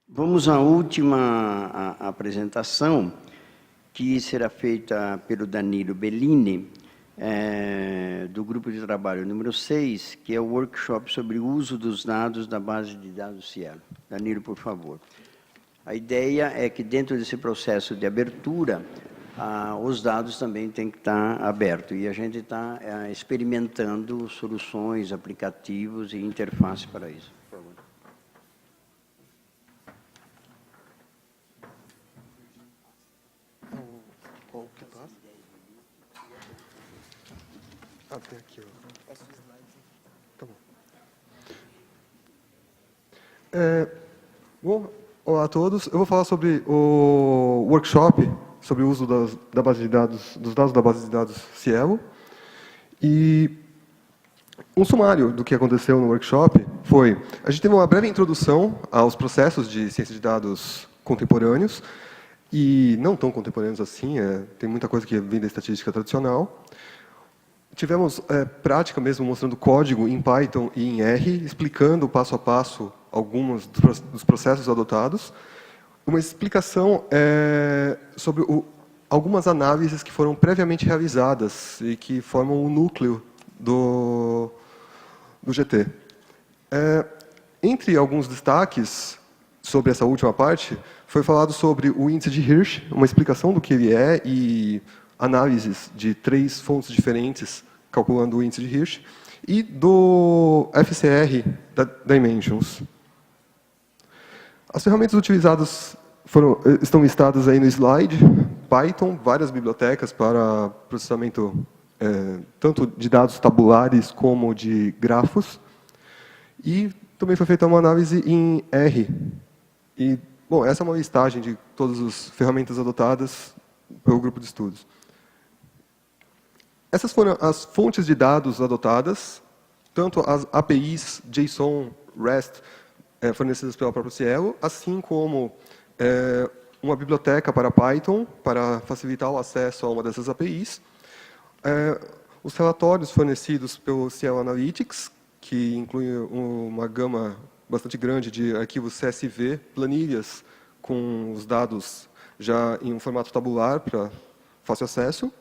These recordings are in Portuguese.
Vamos à última apresentação, que será feita pelo Danilo Bellini, do grupo de trabalho número 6, que é o workshop sobre o uso dos dados da base de dados Cielo. Danilo, por favor. A ideia é que, dentro desse processo de abertura, os dados também têm que estar abertos. E a gente está experimentando soluções, aplicativos e interface para isso. Por favor. Qual que passa? Tem aqui, ó. Tá bom. Olá a todos. Eu vou falar sobre o workshop, sobre o uso da base de dados, dos dados da base de dados Cielo. E um sumário do que aconteceu no workshop foi: a gente teve uma breve introdução aos processos de ciência de dados contemporâneos, e não tão contemporâneos assim, tem muita coisa que vem da estatística tradicional. Tivemos prática mesmo, mostrando código em Python e em R, explicando passo a passo alguns dos processos adotados. Uma explicação sobre algumas análises que foram previamente realizadas e que formam o núcleo do GT. Entre alguns destaques sobre essa última parte, foi falado sobre o índice de Hirsch, uma explicação do que ele é e análises de 3 fontes diferentes calculando o índice de Hirsch, e do FCR da Dimensions. As ferramentas utilizadas estão listadas aí no slide. Python, várias bibliotecas para processamento tanto de dados tabulares como de grafos. E também foi feita uma análise em R. E, bom, essa é uma listagem de todas as ferramentas adotadas pelo grupo de estudos. Essas foram as fontes de dados adotadas, tanto as APIs JSON, REST, fornecidas pela própria Cielo, assim como uma biblioteca para Python, para facilitar o acesso a uma dessas APIs, os relatórios fornecidos pelo Cielo Analytics, que inclui uma gama bastante grande de arquivos CSV, planilhas com os dados já em um formato tabular para fácil acesso.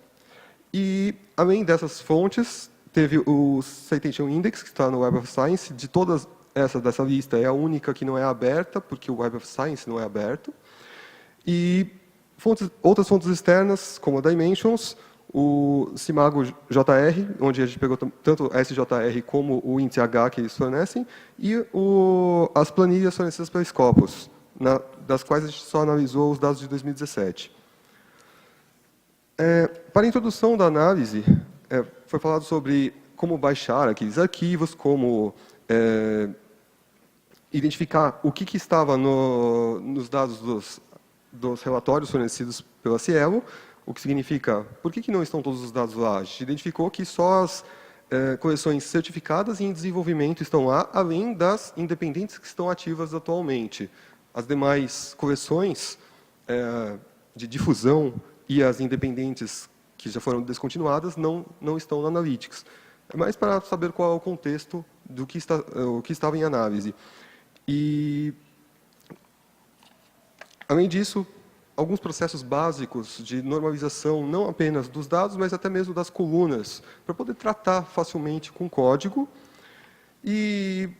E, além dessas fontes, teve o Citation Index, que está no Web of Science. De todas essas dessa lista, é a única que não é aberta, porque o Web of Science não é aberto. E outras fontes externas, como a Dimensions, o Simago JR, onde a gente pegou tanto SJR como o índice H que eles fornecem, e as planilhas fornecidas pela Scopus, das quais a gente só analisou os dados de 2017. Para a introdução da análise, foi falado sobre como baixar aqueles arquivos, como identificar o que estava nos dados dos relatórios fornecidos pela Cielo, o que significa, por que não estão todos os dados lá? A gente identificou que só as coleções certificadas e em desenvolvimento estão lá, além das independentes que estão ativas atualmente. As demais coleções de difusão e as independentes que já foram descontinuadas não estão na Analytics. É mais para saber qual é o contexto do que o que estava em análise. E, além disso, alguns processos básicos de normalização, não apenas dos dados, mas até mesmo das colunas, para poder tratar facilmente com código. E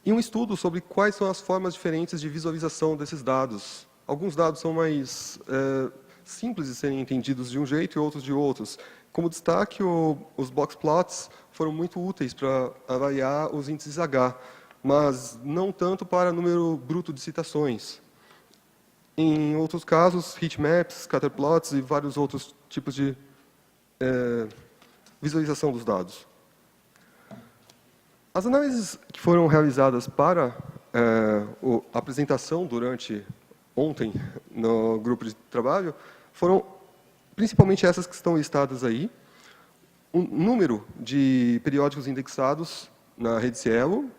um estudo sobre quais são as formas diferentes de visualização desses dados. Alguns dados são mais simples de serem entendidos de um jeito e outros de outros. Como destaque, os box plots foram muito úteis para avaliar os índices H, mas não tanto para número bruto de citações. Em outros casos, heatmaps, scatterplots e vários outros tipos de visualização dos dados. As análises que foram realizadas para a apresentação durante ontem no grupo de trabalho foram principalmente essas que estão listadas aí. Um número de periódicos indexados na rede Cielo,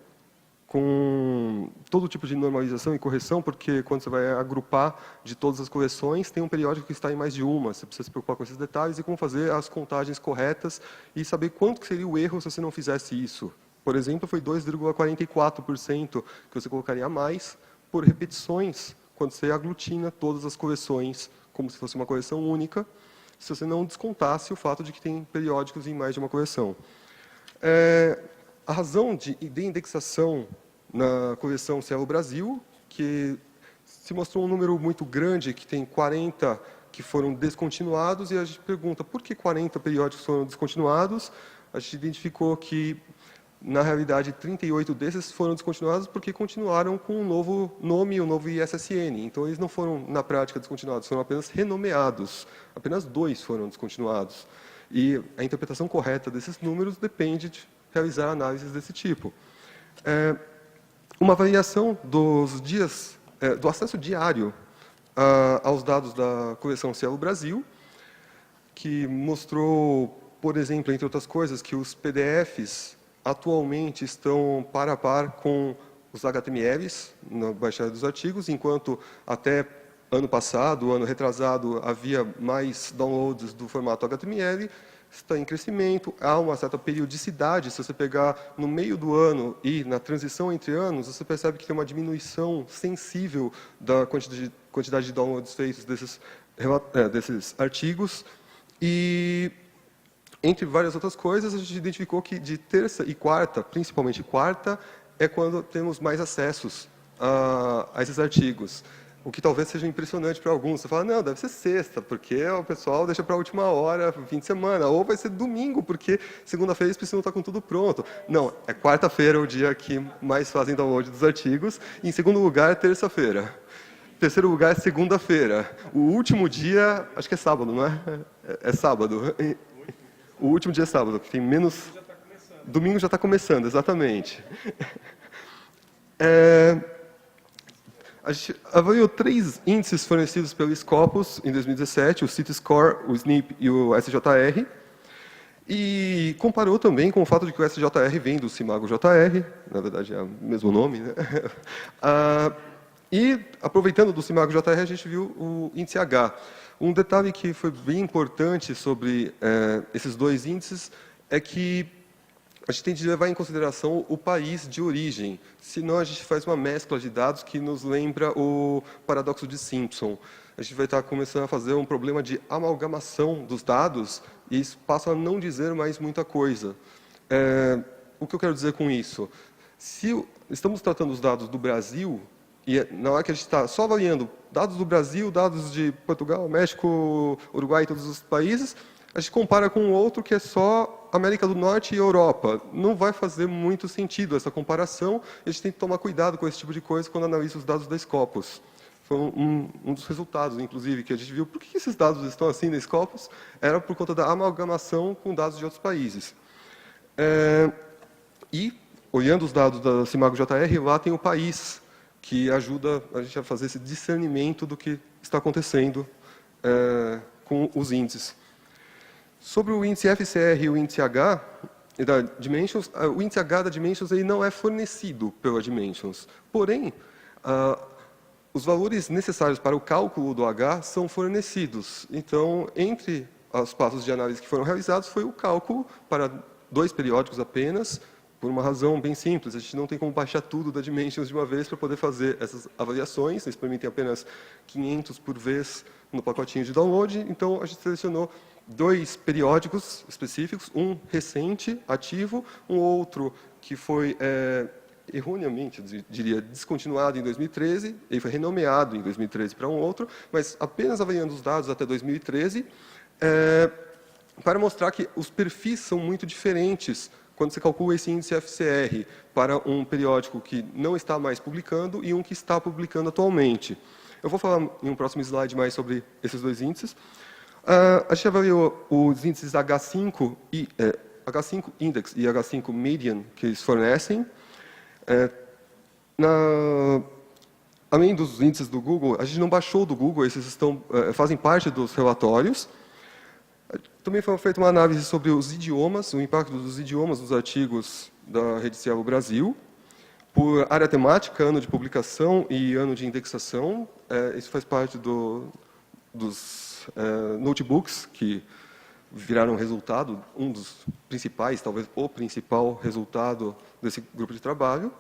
com todo tipo de normalização e correção, porque quando você vai agrupar de todas as coleções, tem um periódico que está em mais de uma. Você precisa se preocupar com esses detalhes e como fazer as contagens corretas e saber quanto que seria o erro se você não fizesse isso. por exemplo, foi 2,44% que você colocaria a mais por repetições, quando você aglutina todas as coleções como se fosse uma coleção única, se você não descontasse o fato de que tem periódicos em mais de uma coleção. A razão de indexação na coleção Cielo Brasil, que se mostrou um número muito grande, que tem 40 que foram descontinuados, e a gente pergunta por que 40 periódicos foram descontinuados. A gente identificou que, na realidade, 38 desses foram descontinuados porque continuaram com um novo nome, um novo ISSN. Então, eles não foram, na prática, descontinuados, foram apenas renomeados. Apenas 2 foram descontinuados. E a interpretação correta desses números depende de realizar análises desse tipo. Uma avaliação dos dias, do acesso diário aos dados da coleção Cielo Brasil, que mostrou, por exemplo, entre outras coisas, que os PDFs atualmente estão par a par com os HTMLs na baixada dos artigos, enquanto até ano passado, ano retrasado, havia mais downloads do formato HTML, está em crescimento, há uma certa periodicidade. Se você pegar no meio do ano e na transição entre anos, você percebe que tem uma diminuição sensível da quantidade de downloads feitos desses artigos. E, entre várias outras coisas, a gente identificou que de terça e quarta, principalmente quarta, é quando temos mais acessos a esses artigos. O que talvez seja impressionante para alguns. Você fala, não, deve ser sexta, porque o pessoal deixa para a última hora, fim de semana. Ou vai ser domingo, porque segunda-feira eles precisam estar com tudo pronto. Não, é quarta-feira o dia que mais fazem download dos artigos. E, em segundo lugar, terça-feira. Terceiro lugar, segunda-feira. O último dia, acho que é sábado, não é? É sábado. O último dia é sábado, que tem menos... Domingo já está começando, exatamente. A gente avaliou 3 índices fornecidos pelo Scopus em 2017, o City-Score, o SNP e o SJR, e comparou também com o fato de que o SJR vem do Simago-JR, na verdade é o mesmo nome, né? E, aproveitando do Simago-JR, a gente viu o índice H. Um detalhe que foi bem importante sobre esses 2 índices é que a gente tem de levar em consideração o país de origem, senão a gente faz uma mescla de dados que nos lembra o paradoxo de Simpson. A gente vai estar começando a fazer um problema de amalgamação dos dados e isso passa a não dizer mais muita coisa. O que eu quero dizer com isso? Se estamos tratando os dados do Brasil, e na hora que a gente está só avaliando dados do Brasil, dados de Portugal, México, Uruguai e todos os países, a gente compara com um outro que é só América do Norte e Europa. Não vai fazer muito sentido essa comparação. A gente tem que tomar cuidado com esse tipo de coisa quando analisa os dados da Scopus. Foi um dos resultados, inclusive, que a gente viu. Por que esses dados estão assim na Scopus? Era por conta da amalgamação com dados de outros países. E, olhando os dados da Simago-JR, lá tem o país, que ajuda a gente a fazer esse discernimento do que está acontecendo com os índices. Sobre o índice FCR e o índice H da Dimensions, o índice H da Dimensions ele não é fornecido pela Dimensions. Porém, os valores necessários para o cálculo do H são fornecidos. Então, entre os passos de análise que foram realizados, foi o cálculo para 2 periódicos apenas, por uma razão bem simples. A gente não tem como baixar tudo da Dimensions de uma vez para poder fazer essas avaliações. Eles permitem apenas 500 por vez no pacotinho de download. Então, a gente selecionou 2 periódicos específicos, um recente, ativo, um outro que foi, erroneamente, eu diria, descontinuado em 2013, ele foi renomeado em 2013 para um outro, mas apenas avaliando os dados até 2013, para mostrar que os perfis são muito diferentes quando você calcula esse índice FCR para um periódico que não está mais publicando e um que está publicando atualmente. Eu vou falar em um próximo slide mais sobre esses 2 índices. A gente avaliou os índices H5 Index e H5 Median que eles fornecem. Além dos índices do Google, a gente não baixou do Google, esses fazem parte dos relatórios. Também foi feita uma análise sobre os idiomas, o impacto dos idiomas nos artigos da Rede Cielo Brasil, por área temática, ano de publicação e ano de indexação. Isso faz parte dos notebooks que viraram resultado, um dos principais, talvez o principal resultado desse grupo de trabalho.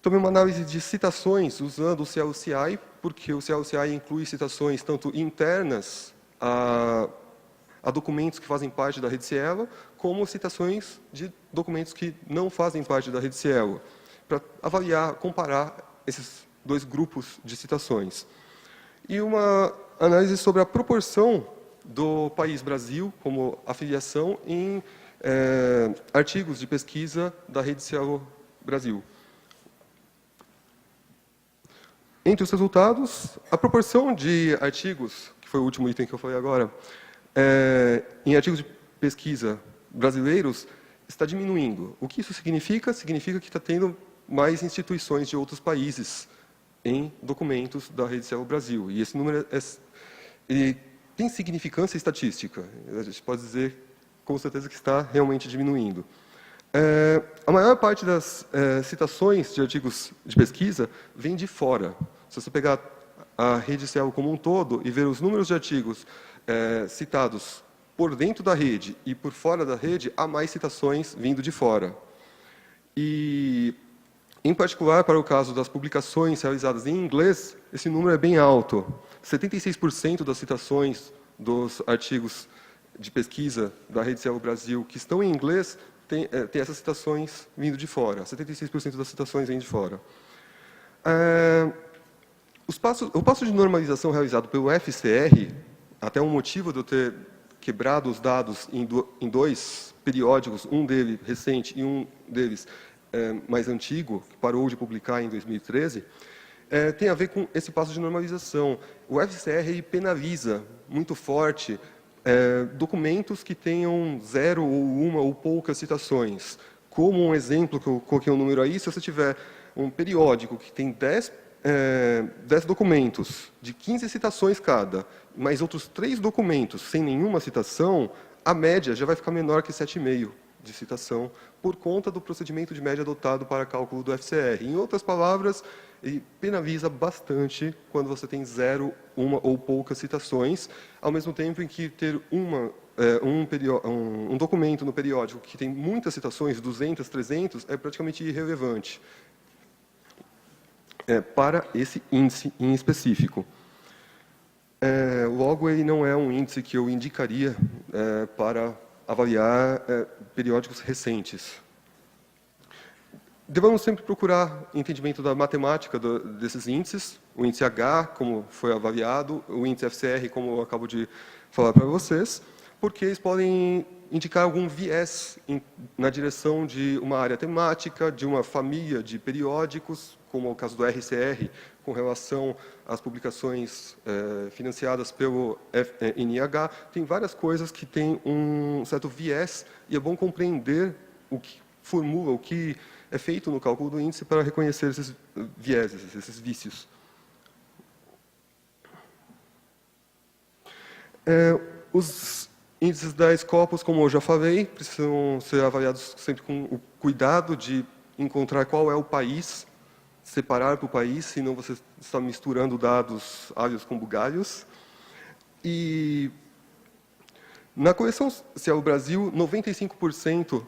Também uma análise de citações usando o CLCI, porque o CLCI inclui citações tanto internas a documentos que fazem parte da rede Cielo, como citações de documentos que não fazem parte da rede Cielo, para avaliar, comparar esses dois grupos de citações. E uma análise sobre a proporção do país Brasil como afiliação em artigos de pesquisa da rede Cielo Brasil. Entre os resultados, a proporção de artigos, que foi o último item que eu falei agora, em artigos de pesquisa brasileiros, está diminuindo. O que isso significa? Significa que está tendo mais instituições de outros países em documentos da Rede Cielo Brasil. E esse número tem significância estatística. A gente pode dizer, com certeza, que está realmente diminuindo. A maior parte das citações de artigos de pesquisa vem de fora. Se você pegar a Rede Cielo como um todo e ver os números de artigos citados por dentro da rede e por fora da rede, há mais citações vindo de fora. E, em particular, para o caso das publicações realizadas em inglês, esse número é bem alto. 76% das citações dos artigos de pesquisa da Rede Cielo Brasil que estão em inglês tem essas citações vindo de fora. 76% das citações vêm de fora. O passo de normalização realizado pelo FCR, até um motivo de eu ter quebrado os dados em dois periódicos, um deles recente e um deles mais antigo, que parou de publicar em 2013, tem a ver com esse passo de normalização. O FCR penaliza muito forte documentos que tenham 0 ou 1 ou poucas citações. Como um exemplo, que eu coloquei um número aí, se você tiver um periódico que tem 10 documentos, de 15 citações cada, mais outros 3 documentos sem nenhuma citação, a média já vai ficar menor que 7,5 de citação, por conta do procedimento de média adotado para cálculo do FCR. Em outras palavras, ele penaliza bastante quando você tem 0, 1 ou poucas citações, ao mesmo tempo em que ter um documento no periódico que tem muitas citações, 200, 300, é praticamente irrelevante para esse índice em específico. Logo, ele não é um índice que eu indicaria para avaliar periódicos recentes. Devemos sempre procurar entendimento da matemática desses índices, o índice H, como foi avaliado, o índice FCR, como eu acabo de falar para vocês, porque eles podem indicar algum viés na direção de uma área temática, de uma família de periódicos, como é o caso do RCR, com relação às publicações financiadas pelo NIH. Tem várias coisas que têm um certo viés, e é bom compreender o que formula, o que é feito no cálculo do índice para reconhecer esses vieses, esses vícios. Os índices da Scopus, como eu já falei, precisam ser avaliados sempre com o cuidado de encontrar qual é o país, separar para o país, senão você está misturando dados alhos com bugalhos. E na coleção Cielo Brasil, 95%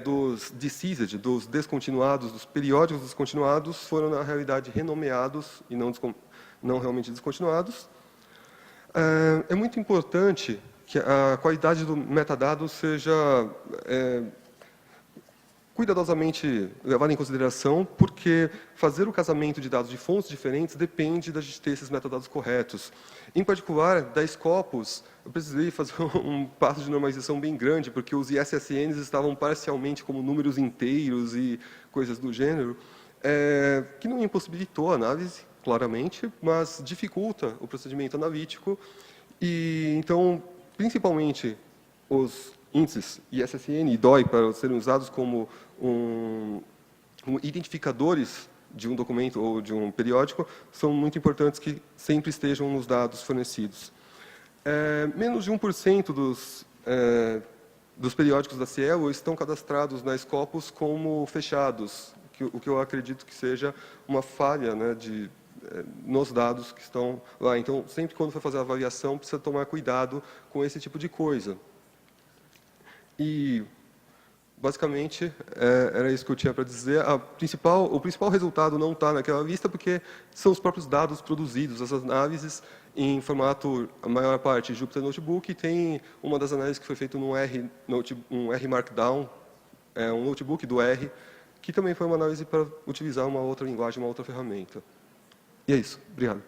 dos deceased, dos descontinuados, dos periódicos descontinuados, foram, na realidade, renomeados e não realmente descontinuados. É muito importante que a qualidade do metadado seja cuidadosamente levada em consideração, porque fazer o casamento de dados de fontes diferentes depende da gente ter esses metadados corretos. Em particular, da Scopus, eu precisei fazer um passo de normalização bem grande, porque os ISSNs estavam parcialmente como números inteiros e coisas do gênero, que não impossibilitou a análise, claramente, mas dificulta o procedimento analítico. E, então, principalmente, os índices ISSN e DOI, para serem usados como identificadores de um documento ou de um periódico, são muito importantes que sempre estejam nos dados fornecidos. Menos de 1% dos periódicos da Cielo estão cadastrados na Scopus como fechados, o que eu acredito que seja uma falha, né, de nos dados que estão lá. Então, sempre quando for fazer a avaliação, precisa tomar cuidado com esse tipo de coisa. E, basicamente, era isso que eu tinha para dizer. O principal resultado não está naquela lista, porque são os próprios dados produzidos, as análises em formato, a maior parte, Jupyter Notebook, e tem uma das análises que foi feita num um R Markdown, um notebook do R, que também foi uma análise para utilizar uma outra linguagem, uma outra ferramenta. E é isso. Obrigado.